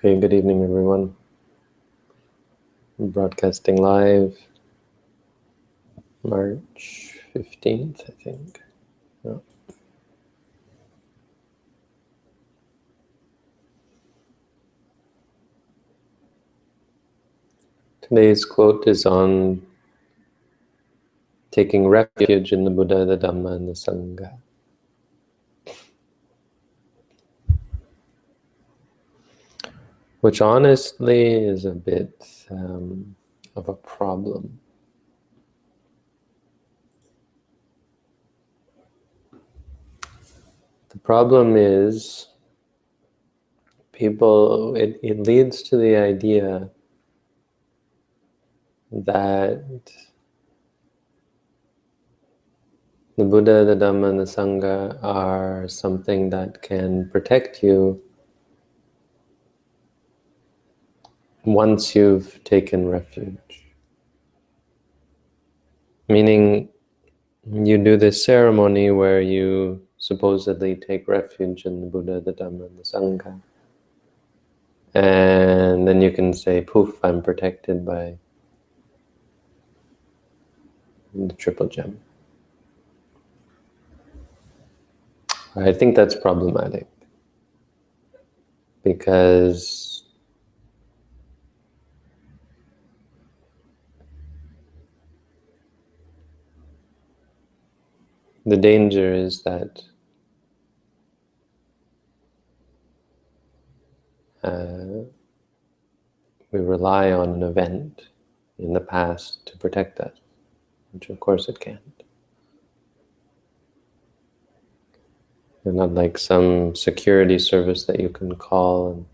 Okay, good evening, everyone. I'm broadcasting live, March 15th, I think. Yeah. Today's quote is on taking refuge in the Buddha, the Dhamma, and the Sangha. Which honestly is a bit of a problem. The problem is it leads to the idea that the Buddha, the Dhamma, and the Sangha are something that can protect you once you've taken refuge. Meaning, you do this ceremony where you supposedly take refuge in the Buddha, the Dhamma, and the Sangha. And then you can say, poof, I'm protected by the triple gem. I think that's problematic because the danger is that we rely on an event in the past to protect us, which of course it can't. They're not like some security service that you can call and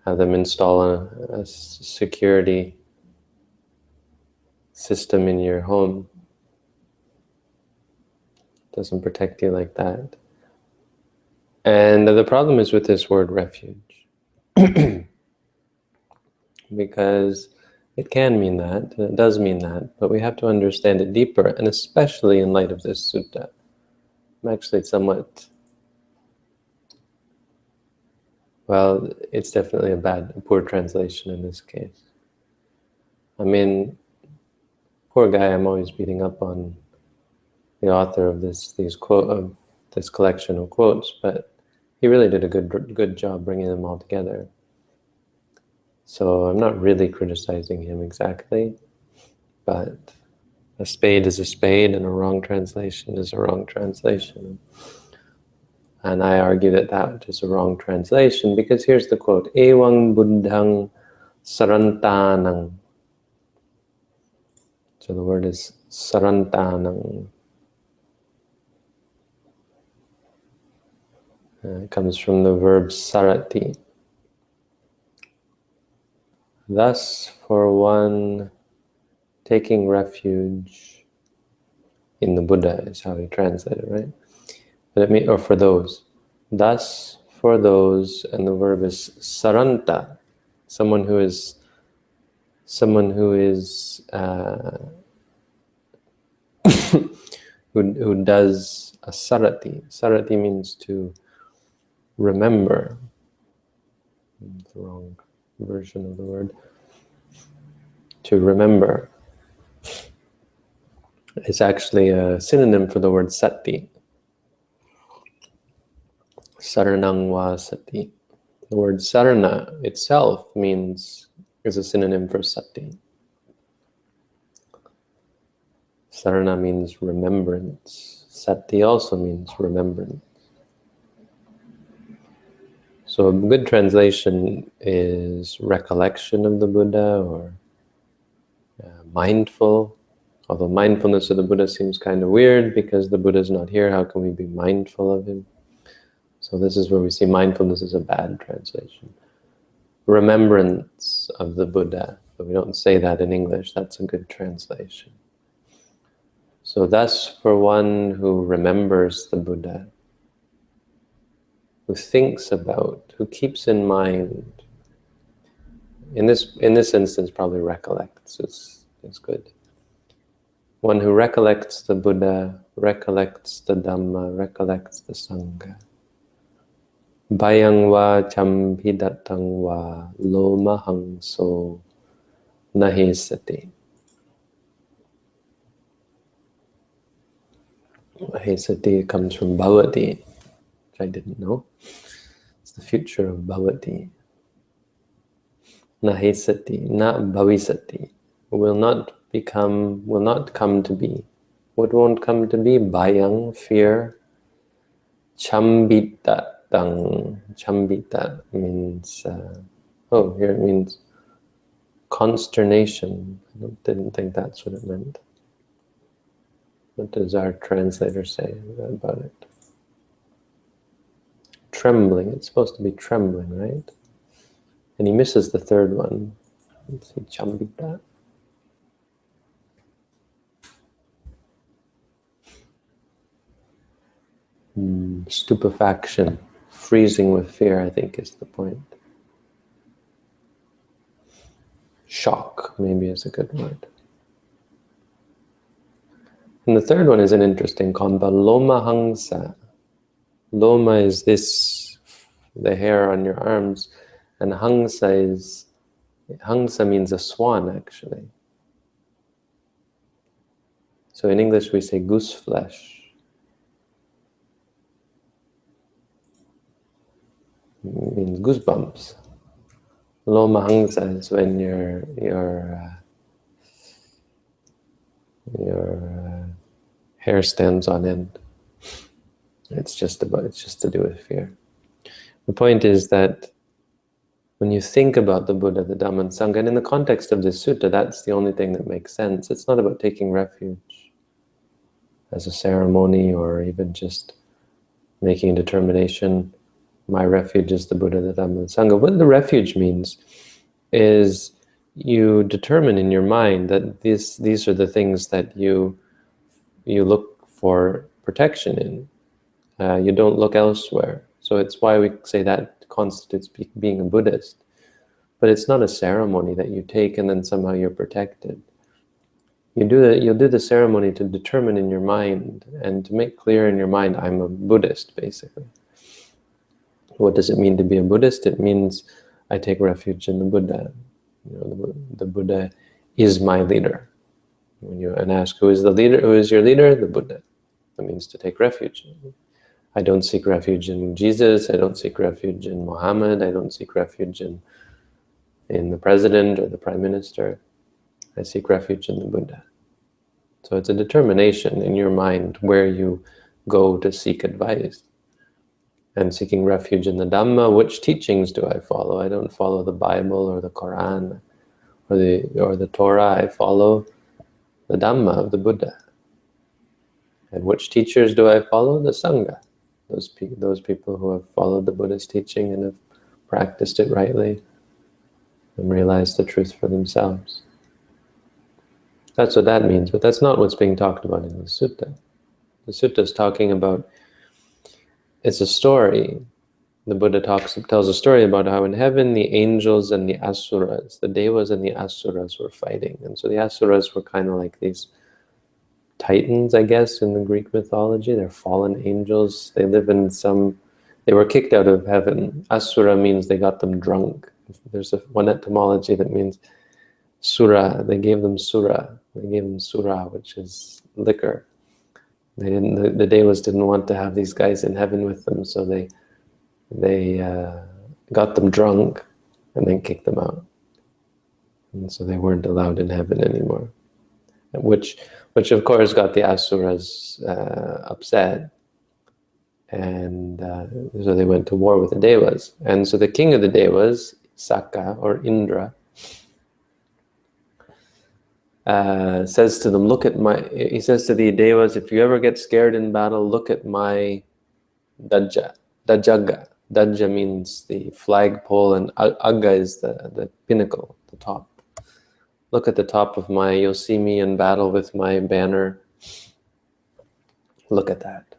have them install a security system in your home. It doesn't protect you like that. And the problem is with this word refuge. Because it can mean that, and it does mean that, but we have to understand it deeper, and especially in light of this sutta. I'm actually somewhat, well, it's definitely a poor translation in this case. I mean, poor guy, I'm always beating up on the author of this collection of quotes, but he really did a good job bringing them all together. So I'm not really criticizing him exactly, but a spade is a spade and a wrong translation is a wrong translation. And I argue that that is a wrong translation because here's the quote, Ewang buddhang sarantanang. So the word is sarantanang. It comes from the verb sarati. Thus, for one taking refuge in the Buddha is how he translated it, right? But or for those. Thus, for those, and the verb is saranta, someone who who does a sarati. Sarati means to remember. It's the wrong version of the word. To remember. It's actually a synonym for the word sati. Saranang va sati. The word sarana itself is a synonym for sati. Sarana means remembrance. Sati also means remembrance. So a good translation is recollection of the Buddha or mindful. Although mindfulness of the Buddha seems kind of weird because the Buddha is not here, how can we be mindful of him? So this is where we see mindfulness is a bad translation. Remembrance of the Buddha, but we don't say that in English, that's a good translation. So thus, for one who remembers the Buddha, who thinks about, who keeps in mind, in this instance probably recollects is good. One who recollects the Buddha, recollects the Dhamma, recollects the Sangha. Bhayang va champidatang va loma hangso nahesati. Nahesati comes from bhavati, which I didn't know. It's the future of bhavati. Nahesati, na bhavisati, will not come to be. What won't come to be? Bhayang, fear. Chambitatang. Chambita means, here it means consternation. I didn't think that's what it meant. What does our translator say about it? Trembling. It's supposed to be trembling, right? And he misses the third one. Let's see, chambita. Stupefaction, freezing with fear, I think is the point. Shock, maybe is a good word. And the third one is an interesting combo, loma hangsa. Loma is this, the hair on your arms, and hangsa means a swan, actually. So in English we say goose flesh. It means goosebumps. Loma hangsa is when your hair stands on end. It's just to do with fear. The point is that when you think about the Buddha, the Dhamma, and Sangha, and in the context of this sutta, that's the only thing that makes sense. It's not about taking refuge as a ceremony or even just making a determination, my refuge is the Buddha, the Dhamma, and Sangha. What the refuge means is you determine in your mind that these are the things that you look for protection in. You don't look elsewhere. So it's why we say that constitutes being a Buddhist. But it's not a ceremony that you take and then somehow you're protected. You'll do the ceremony to determine in your mind and to make clear in your mind, I'm a Buddhist, basically. What does it mean to be a Buddhist? It means I take refuge in the Buddha. The Buddha is my leader. When you ask who is the leader, who is your leader? The Buddha. That means to take refuge. I don't seek refuge in Jesus. I don't seek refuge in Muhammad. I don't seek refuge in the president or the prime minister. I seek refuge in the Buddha. So it's a determination in your mind where you go to seek advice. And seeking refuge in the Dhamma, which teachings do I follow? I don't follow the Bible or the Quran or the Torah. I follow the Dhamma of the Buddha. And which teachers do I follow? The Sangha. Those people who have followed the Buddha's teaching and have practiced it rightly and realized the truth for themselves. That's what that means, but that's not what's being talked about in the sutta. The sutta is talking about, it's a story. The Buddha tells a story about how in heaven the angels and the asuras, the devas and the asuras were fighting. And so the asuras were kind of like these titans, I guess, in the Greek mythology. They're fallen angels. They live in they were kicked out of heaven. Asura means they got them drunk. There's one etymology that means sura. They gave them sura. They gave them sura, which is liquor. The devas didn't want to have these guys in heaven with them, so they got them drunk and then kicked them out. And so they weren't allowed in heaven anymore. Which of course got the asuras upset. And so they went to war with the devas. And so the king of the devas, Saka or Indra, says to them, he says to the devas, if you ever get scared in battle, look at my dajaga. Daja means the flagpole, and Agga is the pinnacle, the top. Look at the top of you'll see me in battle with my banner. Look at that.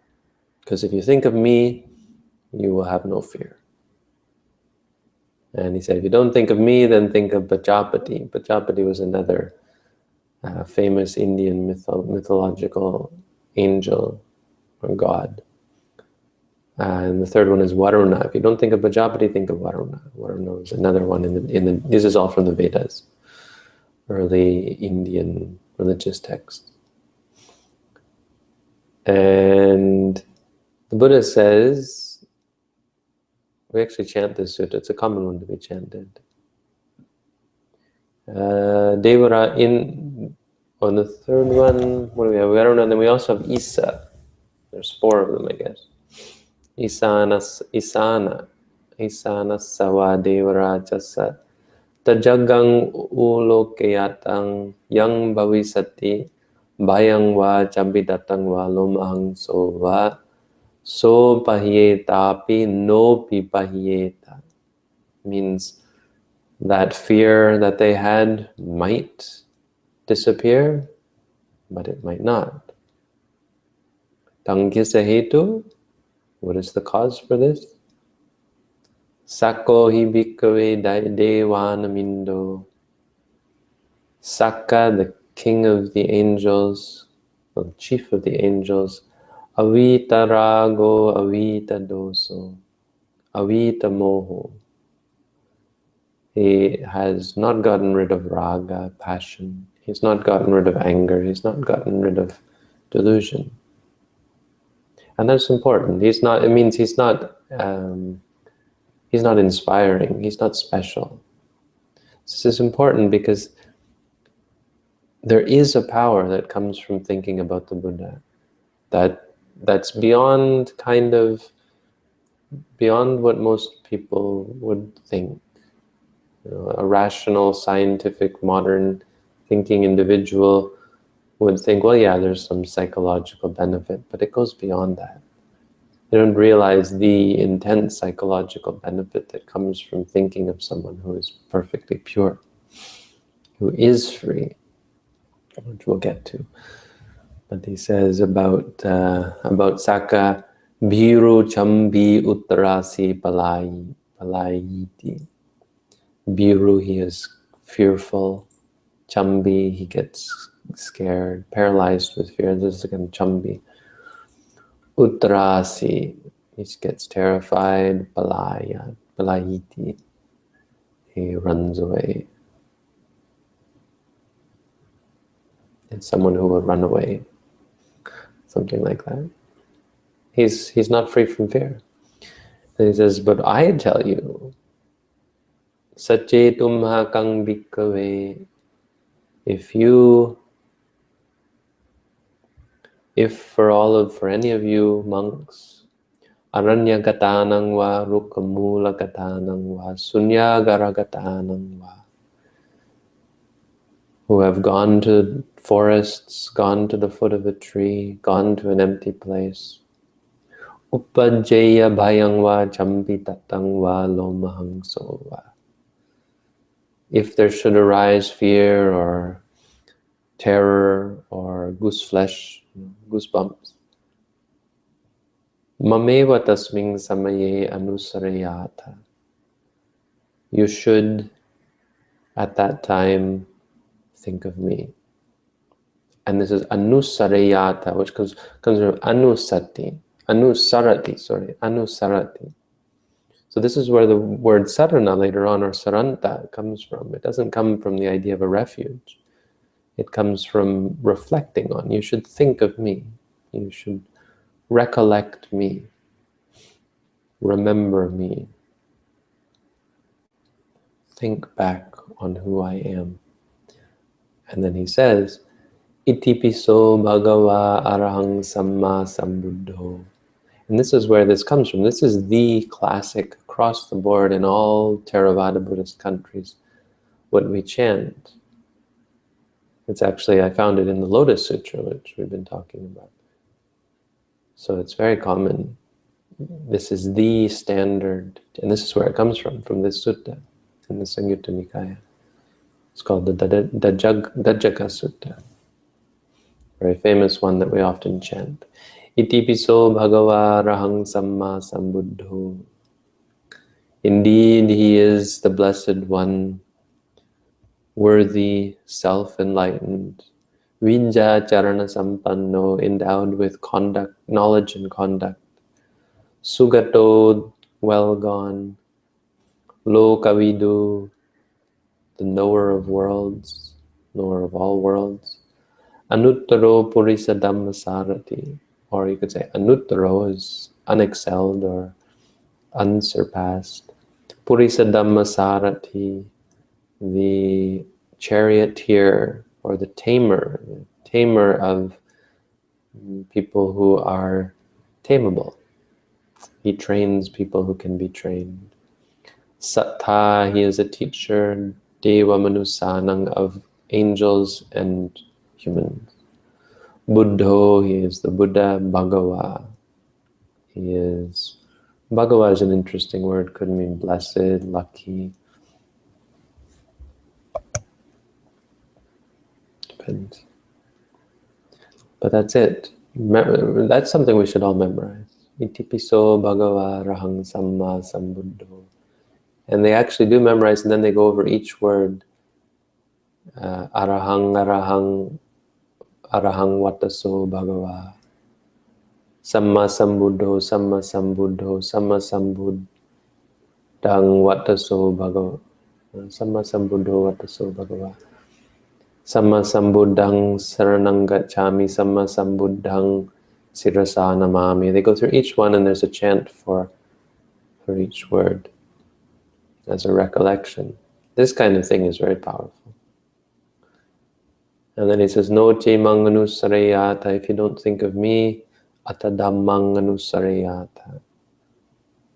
Because if you think of me, you will have no fear. And he said, if you don't think of me, then think of Prajapati. Prajapati was another famous Indian mythological angel or god. And the third one is Varuna. If you don't think of Prajapati, think of Varuna. Varuna is another one in the this is all from the Vedas, early Indian religious texts. And the Buddha says, we actually chant this sutta, it's a common one to be chanted. Devara on the third one, what do we have? Varuna, and then we also have Isa. There's 4 of them, I guess. Isana sawa devarajasa tajagang ulokeyatang yang bhavisati bhayang va chambidatang va lomahang so pahyetapi no pipahyeta. Means that fear that they had might disappear, but it might not. Tangkisa hetu, what is the cause for this? Sako hi bhikkhave devanamindo. Saka, the king of the angels, the chief of the angels, avita rago, avita doso, avita moho. He has not gotten rid of raga, passion. He's not gotten rid of anger. He's not gotten rid of delusion. And that's important. He's not, it means he's not inspiring. He's not special. This is important because there is a power that comes from thinking about the Buddha that's beyond what most people would think. You know, a rational, scientific, modern thinking individual would think, well, yeah, there's some psychological benefit, but it goes beyond that. They don't realize the intense psychological benefit that comes from thinking of someone who is perfectly pure, who is free, which we'll get to. But he says about Saka, Biru chambi uttarasi palayiti. Biru, he is fearful. Chambi, he gets scared, paralyzed with fear. This is again chambi. Uttarasi, he gets terrified. Palayiti, he runs away. It's someone who will run away. Something like that. He's not free from fear. And he says, but I tell you, Sachetumha kang bhikkhave, if for any of you monks, aranya gatanang va rukamula gatanang va sunyagara gatanang va, who have gone to forests, gone to the foot of a tree, gone to an empty place, upajjaya bhayang va chambitatang va lomahang sova. If there should arise fear or terror or goosebumps, mameva tasming samaye anusarayata. You should, at that time, think of me. And this is anusarayata, which comes from anusarati. So this is where the word sarana later on, or saranta, comes from. It doesn't come from the idea of a refuge. It comes from reflecting on. You should think of me. You should recollect me. Remember me. Think back on who I am. And then he says, Itipiso bhagava arahang samma sambuddho. And this is where this comes from. This is the classic across the board in all Theravada Buddhist countries, what we chant. It's actually, I found it in the Lotus Sutra, which we've been talking about. So it's very common. This is the standard, and this is where it comes from this sutta, in the Samyutta Nikaya. It's called the Dajjaka Sutta. Very famous one that we often chant. Itipiso bhagava rahang samma sambuddho. Indeed, he is the Blessed One, worthy, self-enlightened, Vijja charana sampanno, endowed with conduct, knowledge and conduct, Sugato, well gone. Lokavidu, the knower of worlds, knower of all worlds. Anuttaro Purisa Dhammasarati, or you could say Anuttaro is unexcelled or unsurpassed. Purisa Dhammasarati, the charioteer or the tamer of people who are tameable. He trains people who can be trained. Sattha, he is a teacher, Deva Manusanang, of angels and humans. Buddho, he is the Buddha. Bhagava, he is... Bhagava is an interesting word, could mean blessed, lucky. Depends. But that's it. That's something we should all memorize. Itipiso Bhagava Rahang Samma Sambuddho. And they actually do memorize, and then they go over each word. Arahang, Arahang, Arahang Vataso Bhagava. Samma Sambuddho, Samma Sambuddho, Samma Sambuddhang Vataso Bhagava. Samma Sambuddho Vataso Bhagava. Samma Sambuddhang Saranang Gacchami, Samma Sambuddhang Sirasa Namami. They go through each one, and there's a chant for each word as a recollection. This kind of thing is very powerful. And then he says, No te manganusarayata, if you don't think of me, atadammanganusarayata,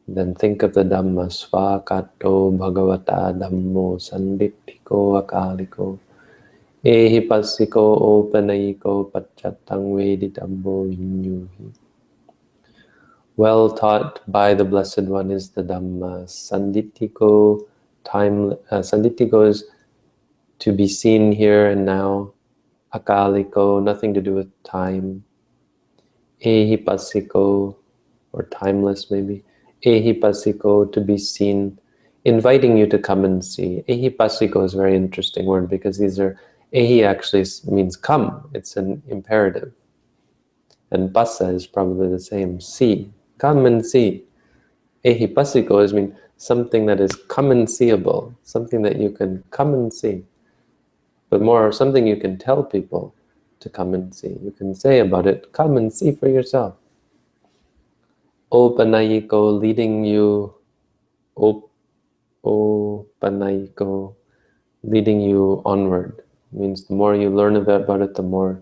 then think of the Dhamma. Svakato Bhagavata Dhammo Sanditthiko Akaliko Ehi Passiko Opanayiko Pachatang Veditabbo Vinyuhi. Well taught by the Blessed One is the Dhamma. Sanditthiko, Sanditthiko is to be seen here and now. Akaliko, nothing to do with time. Ehipassiko, or timeless maybe. Ehipassiko, to be seen, inviting you to come and see. Ehipassiko is a very interesting word because these are, ehi actually means come, it's an imperative. And passa is probably the same, see, come and see. Ehipassiko is mean something that is come and seeable, something that you can come and see. But more something you can tell people to come and see. You can say about it, come and see for yourself. Opanayiko, leading you, opanayiko, leading you onward. It means the more you learn about it, the more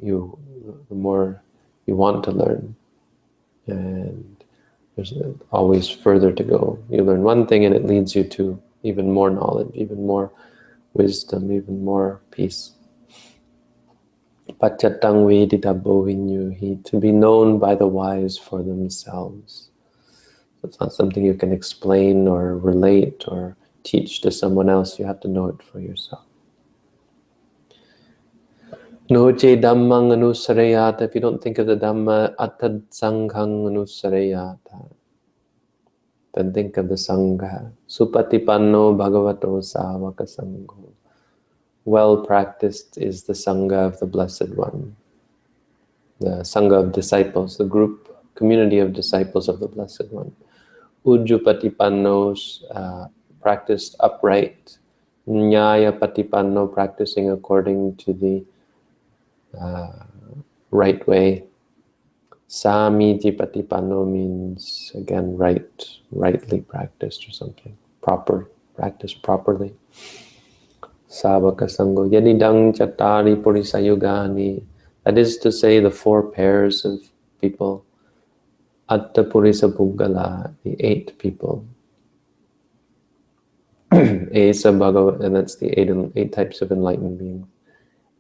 you want to learn. And there's always further to go. You learn one thing and it leads you to even more knowledge, even more wisdom, even more peace. Pachatang Veditabbo Vinyuhi, to be known by the wise for themselves. So it's not something you can explain or relate or teach to someone else. You have to know it for yourself. Noche Dhammang Anusarayata, if you don't think of the Dhamma, Atad Sanghang Anusarayata, then think of the Sangha. Supatipanno Bhagavato Savaka Sangho. Well practiced is the Sangha of the Blessed One. The Sangha of disciples, the group, community of disciples of the Blessed One. Ujjupatipannos, practiced upright. Nyaya patipanno, practicing according to the right way. Samiti patipanno means, again, rightly practiced or something. Practiced properly. Savaka Sangho, Yadidang Chatari Purisayugani, that is to say the 4 pairs of people. Atta Purisa Puggala, the 8 people. Esa Bhagavat, and that's the 8 types of enlightened beings.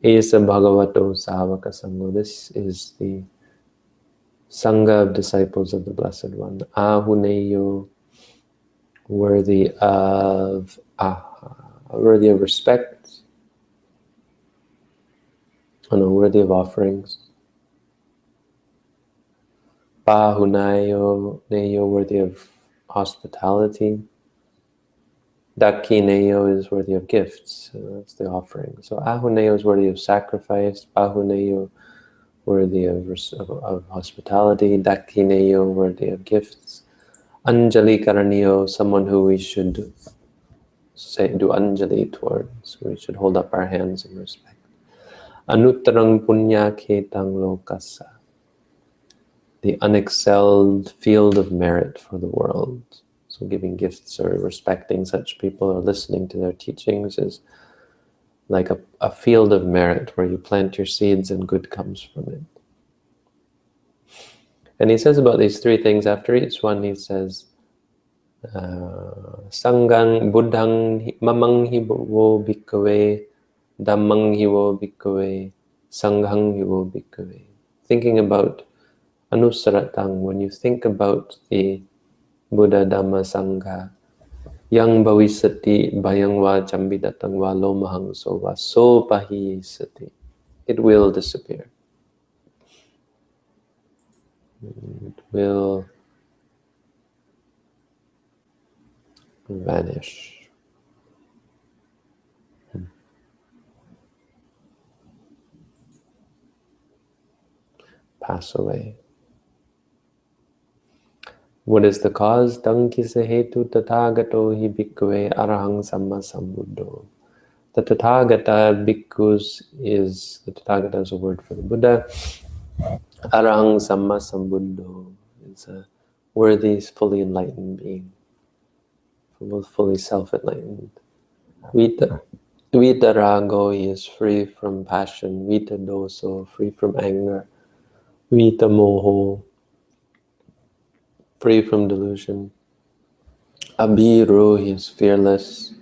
Esa Bhagavato Savaka Sangho, this is the Sangha of disciples of the Blessed One. Ahuneyo, worthy of respect, worthy of offerings. Pahunayo, neyo, worthy of hospitality. Dakineyo is worthy of gifts, that's the offering. So ahuneyo is worthy of sacrifice. Pahuneyo, worthy of hospitality. Dakineyo, worthy of gifts. Anjali Karaniyo, someone who we should do Anjali towards. We should hold up our hands in respect. Anuttarang Punya Ketang Lokasa, the unexcelled field of merit for the world. So giving gifts or respecting such people or listening to their teachings is like a field of merit where you plant your seeds and good comes from it. And he says about these three things, after each one he says, Sangang Buddhang Mamang Hiwo Bhikkhave, Dhammang Hiwo Bhikkhave, Sanghang Hiwo Bhikkhave. Thinking about Anusaratang, when you think about the Buddha, Dhamma, Sangha, Yang Bhavisati Bhayangva Chambidatangva Lomahang Sova So Pahisati, it will disappear. It will vanish. Pass away. What is the cause? Dankisa hetu tathagato hi bhikkhave arahang samma sambuddho. The Tathagata bhikkhus is, the Tathagata is a word for the Buddha. Arahang samma sambuddho is a worthy, fully enlightened being. Fully self-enlightened. Vita rago, he is free from passion. Vita doso, free from anger. Vita moho, free from delusion. Abhiru, he is fearless.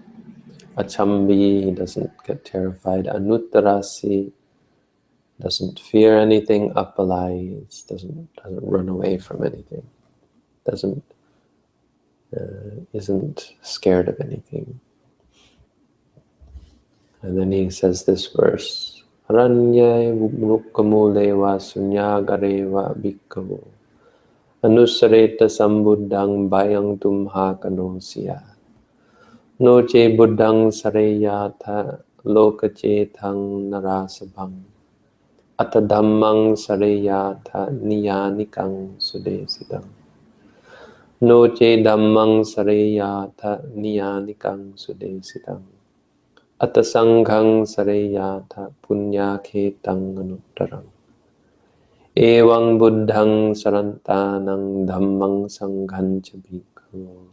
Achambi, he doesn't get terrified. Anuttarasi, doesn't fear anything. Appalai, doesn't run away from anything. Isn't scared of anything. And then he says this verse, Aranyai mukkamuleva sunyagareva bhikkhavo anusareta sambuddhang bhayang tumha kanosya noche buddhang sareyatha lokacetang narasabhang atadhammang sareyatha niyanikang sudesitam noche dhammang sareyatha niyanikang sudesitam Atasanghang sareyatha punya ketang anuttaram. Evang buddhang sarantanang dhammang sanghang cha bhikkhu.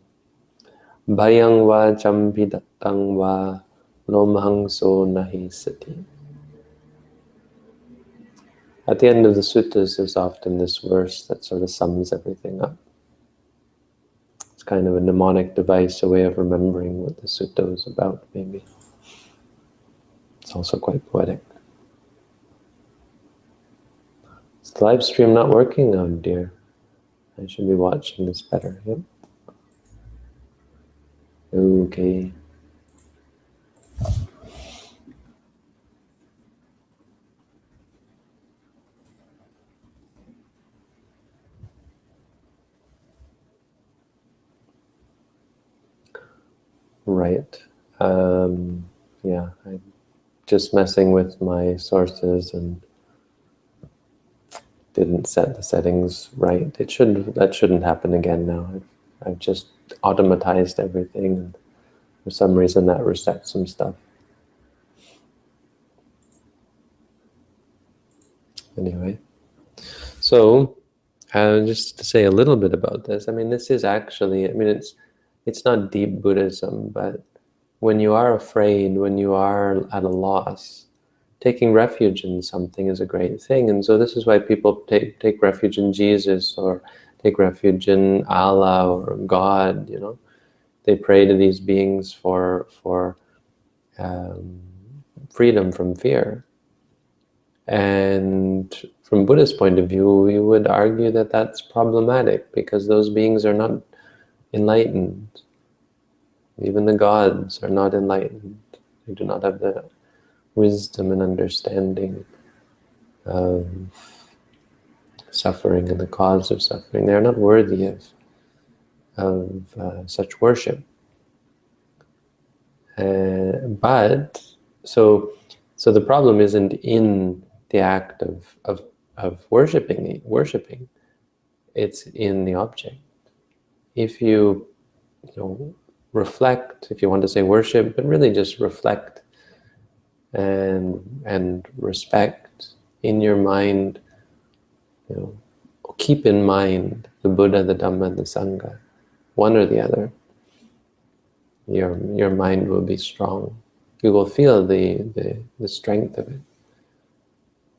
Bhayang va chambidattang va lomahang so nahi sati. At the end of the suttas, there's often this verse that sort of sums everything up. It's kind of a mnemonic device, a way of remembering what the sutta was about, maybe. It's also quite poetic. Is the live stream not working? Oh dear. I should be watching this better. Yep. Okay. Right. Yeah, I'm just messing with my sources and didn't set the settings right. That shouldn't happen again now. I've just automatized everything, and for some reason that resets some stuff. Anyway, so just to say a little bit about this, I mean, this is actually, it's not deep Buddhism, but when you are afraid, when you are at a loss, taking refuge in something is a great thing. And so this is why people take refuge in Jesus or take refuge in Allah or God, you know. They pray to these beings for freedom from fear. And from Buddha's point of view, we would argue that that's problematic because those beings are not enlightened. Even the gods are not enlightened. They do not have the wisdom and understanding of suffering and the cause of suffering. They are not worthy of such worship. But so the problem isn't in the act of worshiping. It's in the object. If you reflect, if you want to say worship, but really just reflect and respect in your mind, keep in mind the Buddha, the Dhamma, and the Sangha, one or the other. Your mind will be strong. You will feel the strength of it.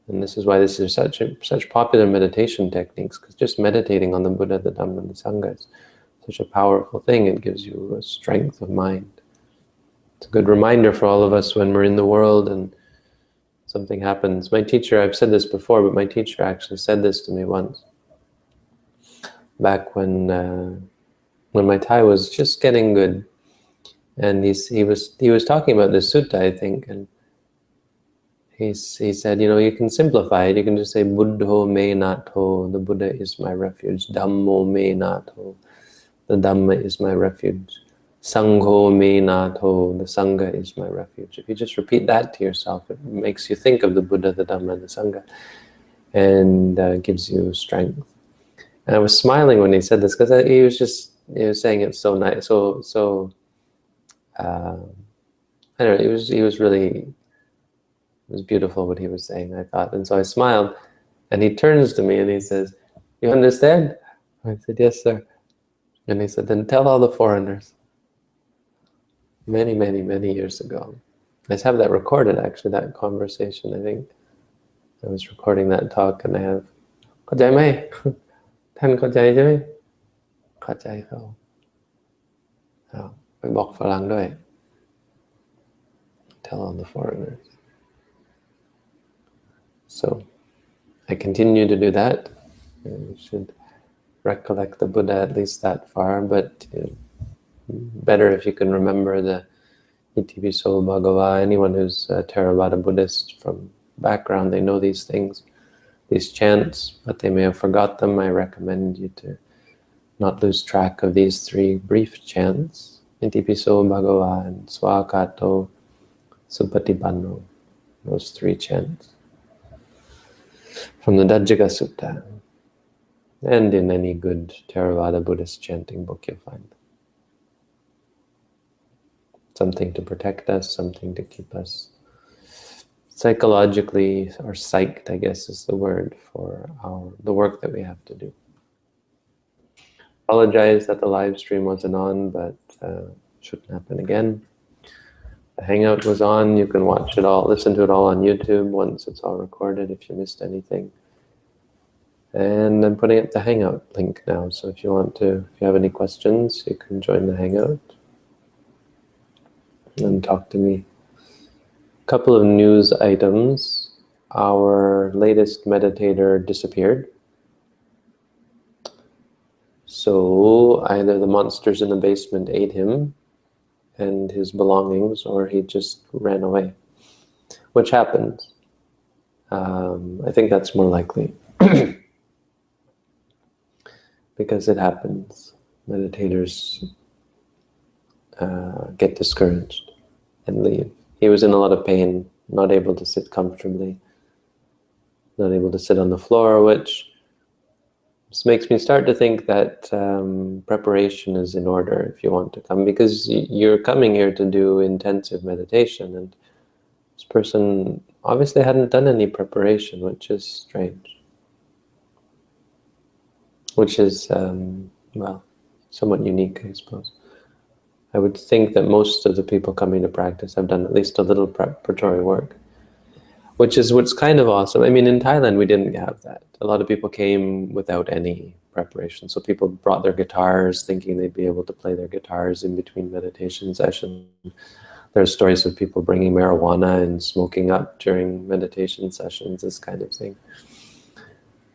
And this is why this is such popular meditation techniques, because just meditating on the Buddha, the Dhamma, and the Sangha is such a powerful thing. It gives you a strength of mind. It's a good reminder for all of us when we're in the world and something happens. My teacher, I've said this before, but my teacher actually said this to me once, back when my Thai was just getting good, and he was talking about this sutta, I think, and he said, you can simplify it. You can just say, Buddho me nato, the Buddha is my refuge. Dhammo me nato, the Dhamma is my refuge. Sangho me nato, the Sangha is my refuge. If you just repeat that to yourself, it makes you think of the Buddha, the Dhamma, and the Sangha, and gives you strength. And I was smiling when he said this, because he was saying it so nice, so I don't know, he was really, it was beautiful what he was saying, I thought. And so I smiled, and he turns to me and he says, "You understand?" I said, "Yes, sir." And he said, "Then tell all the foreigners." Many, many, many years ago. I just have that recorded, actually, that conversation. I think I was recording that talk, and I have, เข้าใจไหม ท่านเข้าใจใช่ไหม เข้าใจเขาไปบอกฝรั่งด้วย Tell all the foreigners. So I continue to do that. You should recollect the Buddha at least that far, but better if you can remember the Itipiso Bhagava. Anyone who's a Theravada Buddhist from background, they know these things, these chants, but they may have forgot them. I recommend you to not lose track of these three brief chants, Itipiso Bhagava and Swakato Supatipanno, those three chants from the Dajjaka Sutta. And in any good Theravada Buddhist chanting book you'll find them. Something to protect us, something to keep us psychologically, or psyched, I guess is the word, for the work that we have to do. Apologize that the live stream wasn't on, but shouldn't happen again. The Hangout was on. You can watch it all, listen to it all on YouTube once it's all recorded if you missed anything. And I'm putting up the Hangout link now, so if you have any questions, you can join the Hangout and talk to me. A couple of news items. Our latest meditator disappeared. So either the monsters in the basement ate him and his belongings, or he just ran away, which happens. I think that's more likely. Because it happens. Meditators get discouraged and leave. He was in a lot of pain, not able to sit comfortably, not able to sit on the floor, which just makes me start to think that preparation is in order if you want to come, because you're coming here to do intensive meditation, and this person obviously hadn't done any preparation, which is strange. Which is, well, somewhat unique, I suppose. I would think that most of the people coming to practice have done at least a little preparatory work, which is what's kind of awesome. I mean, in Thailand, we didn't have that. A lot of people came without any preparation. So people brought their guitars thinking they'd be able to play their guitars in between meditation sessions. There's stories of people bringing marijuana and smoking up during meditation sessions, this kind of thing.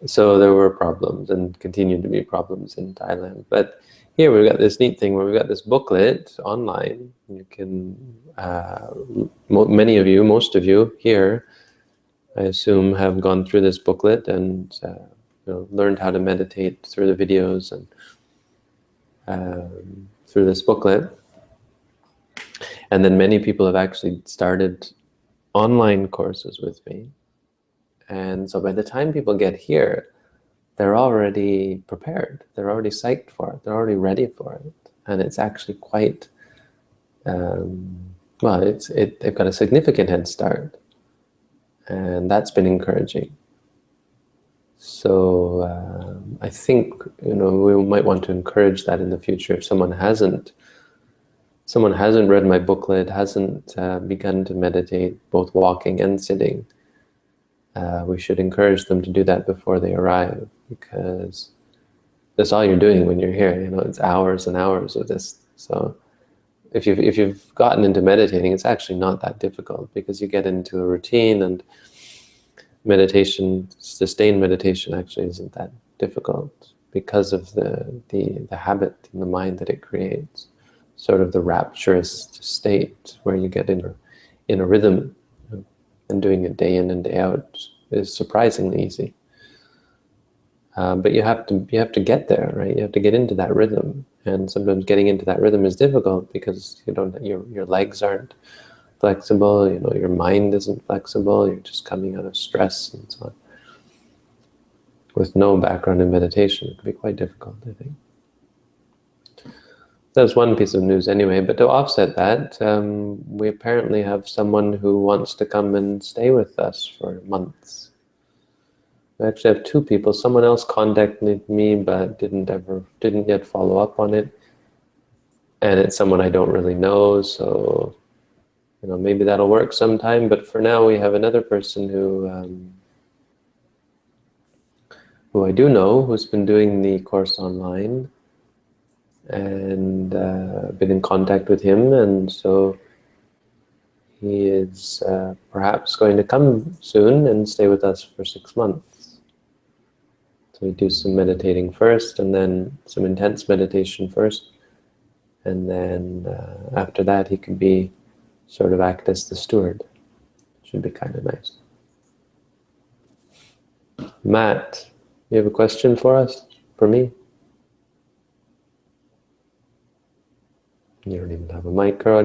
So there were problems and continue to be problems in Thailand. But here we've got this neat thing where we've got this booklet online. You can, most of you here, I assume, have gone through this booklet and learned how to meditate through the videos and through this booklet. And then many people have actually started online courses with me. And so by the time people get here, they're already prepared. They're already psyched for it. They're already ready for it. And it's actually quite, well, they've got a significant head start. And that's been encouraging. So I think, we might want to encourage that in the future. If someone hasn't read my booklet, hasn't begun to meditate, both walking and sitting, we should encourage them to do that before they arrive, because that's all you're doing when you're here. It's hours and hours of this. So if you've gotten into meditating, it's actually not that difficult, because you get into a routine, and meditation, sustained meditation, actually isn't that difficult because of the habit in the mind that it creates. Sort of the rapturous state where you get in a rhythm, and doing it day in and day out is surprisingly easy. But you have to get there, right? You have to get into that rhythm, and sometimes getting into that rhythm is difficult because your legs aren't flexible. Your mind isn't flexible. You're just coming out of stress and so on. With no background in meditation, it can be quite difficult, I think. That's one piece of news anyway. But to offset that, we apparently have someone who wants to come and stay with us for months. We actually have two people. Someone else contacted me but didn't yet follow up on it. And it's someone I don't really know, so maybe that'll work sometime. But for now, we have another person who I do know, who's been doing the course online, and been in contact with him, and so he is perhaps going to come soon and stay with us for 6 months. So we do some meditating first, and then some intense meditation first, and then after that he could be sort of act as the steward. Should be kind of nice. Matt, you have a question for us? For me? You don't even have a mic or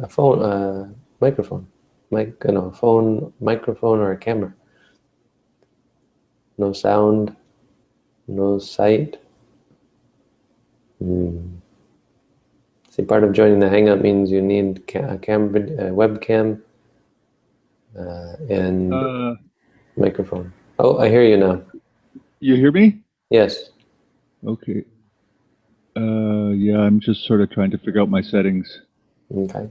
a phone, microphone. Phone, microphone, or a camera. No sound, no sight. See, part of joining the Hangout means you need a webcam, and microphone. Oh, I hear you now. You hear me? Yes. Okay. Yeah, I'm just sort of trying to figure out my settings. Okay.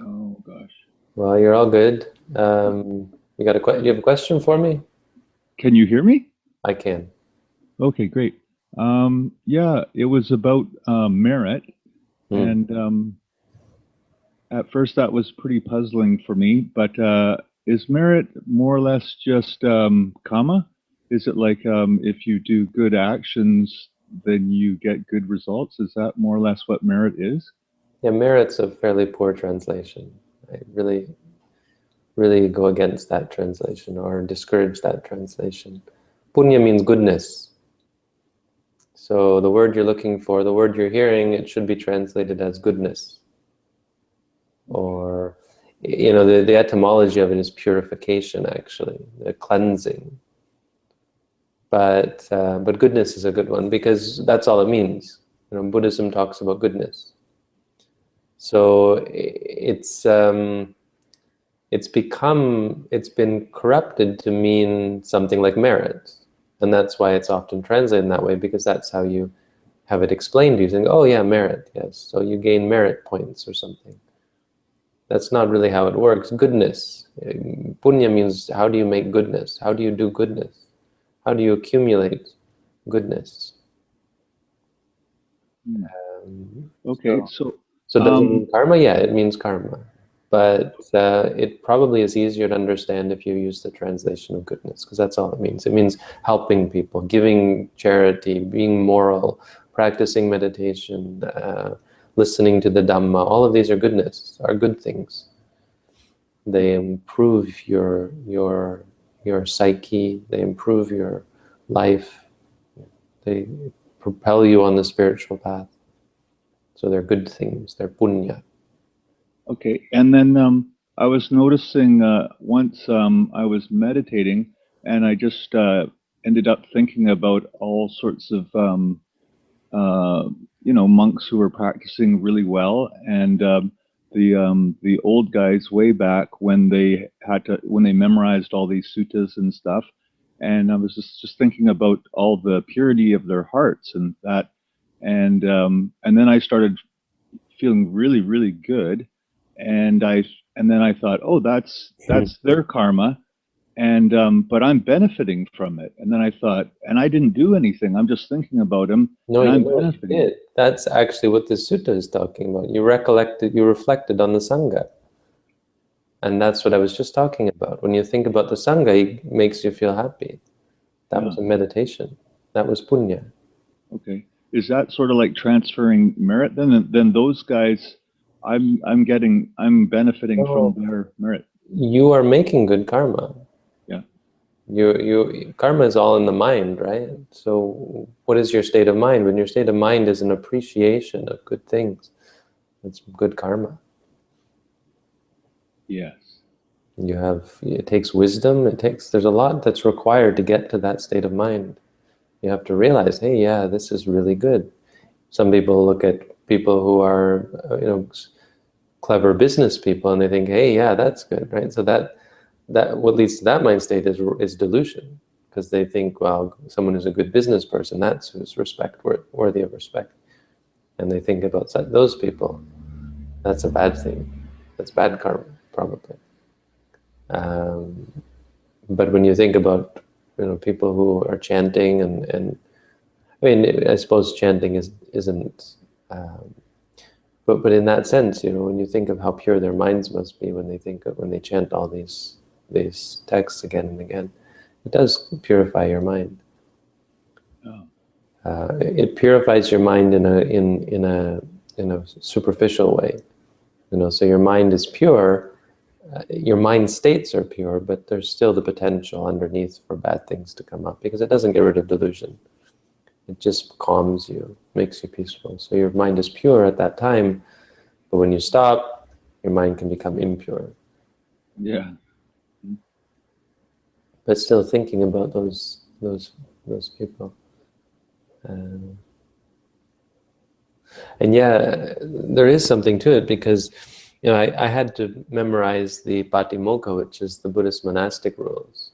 Oh gosh. Well, you're all good. You have a question for me? Can you hear me? I can. Okay, great. Yeah, it was about merit, and at first that was pretty puzzling for me. But is merit more or less just karma? Is it like if you do good actions, then you get good results? Is that more or less what merit is? Yeah, merit's a fairly poor translation. I really go against that translation, or discourage that translation. Punya means goodness. So the word you're looking for, the word you're hearing, it should be translated as goodness. Or, the etymology of it is purification, actually, the cleansing. But goodness is a good one, because that's all it means. Buddhism talks about goodness. So it's been corrupted to mean something like merit, and that's why it's often translated in that way, because that's how you have it explained to you. Think, oh yeah, merit, yes, so you gain merit points or something. That's not really how it works. Goodness, punya means, how do you make goodness? How do you do goodness? How do you accumulate goodness? Okay, So does it mean karma? Yeah, it means karma. But it probably is easier to understand if you use the translation of goodness, because that's all it means. It means helping people, giving charity, being moral, practicing meditation, listening to the Dhamma. All of these are goodness, are good things. They improve your psyche. They improve your life. They propel you on the spiritual path. So they're good things. They're punya. Okay, and then I was noticing once I was meditating, and I just ended up thinking about all sorts of uh, monks who were practicing really well, and the old guys way back when they memorized all these suttas and stuff. And I was just thinking about all the purity of their hearts and that, and then I started feeling really, really good. And then I thought, oh, that's their karma, and but I'm benefiting from it. And then I thought, and I didn't do anything. I'm just thinking about him, No, and you I'm know, you benefiting. did. That's actually what the sutta is talking about. You recollected, you reflected on the Sangha. And that's what I was just talking about. When you think about the Sangha, it makes you feel happy. That Yeah. was a meditation. That was punya. Okay. Is that sort of like transferring merit then? And then those guys, I'm benefiting from No, their merit. you are making good karma. Yeah. Karma is all in the mind, right? So what is your state of mind? When your state of mind is an appreciation of good things, it's good karma. Yes. It takes wisdom, there's a lot that's required to get to that state of mind. You have to realize, hey, yeah, this is really good. Some people look at people who are, clever business people, and they think, hey, yeah, that's good, right? So that what leads to that mind state is delusion, because they think, well, someone who's a good business person, that's who's worthy of respect, and they think about those people. That's a bad thing. That's bad karma, probably. Um, but when you think about people who are chanting and I mean, I suppose chanting isn't but in that sense, when you think of how pure their minds must be when they chant all these texts again and again, it does purify your mind. Oh. It purifies your mind in a superficial way. So your mind is pure. Your mind states are pure, but there's still the potential underneath for bad things to come up because it doesn't get rid of delusion. It just calms you, makes you peaceful. So your mind is pure at that time, but when you stop, your mind can become impure. Yeah. But still thinking about those people. Uh, and yeah, there is something to it because I had to memorize the Patimokkha, which is the Buddhist monastic rules.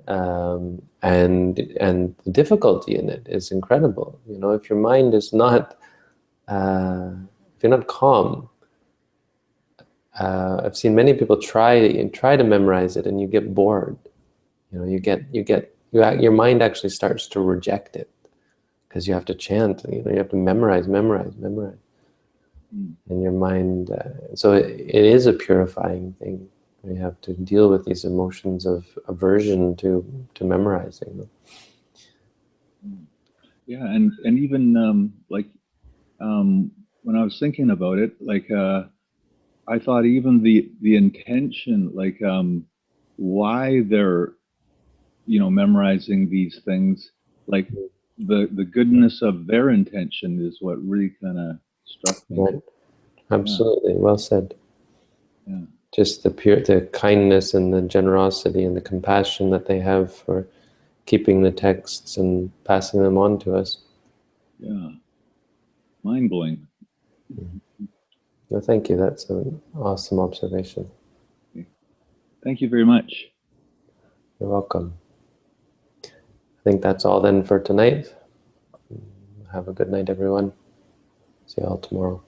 And the difficulty in it is incredible. If your mind is not if you're not calm, I've seen many people try to memorize it, and you get bored. Your mind actually starts to reject it because you have to chant. You have to memorize, and your mind. So it is a purifying thing. You have to deal with these emotions of aversion to memorizing. Yeah. And even like when I was thinking about it, like I thought even the intention, like why they're memorizing these things, like the goodness of their intention is what really kind of struck me. Right. Yeah. Absolutely. Well said. Yeah. Just the kindness and the generosity and the compassion that they have for keeping the texts and passing them on to us. Yeah. Mind blowing. Well, thank you. That's an awesome observation. Okay. Thank you very much. You're welcome. I think that's all then for tonight. Have a good night, everyone. See you all tomorrow.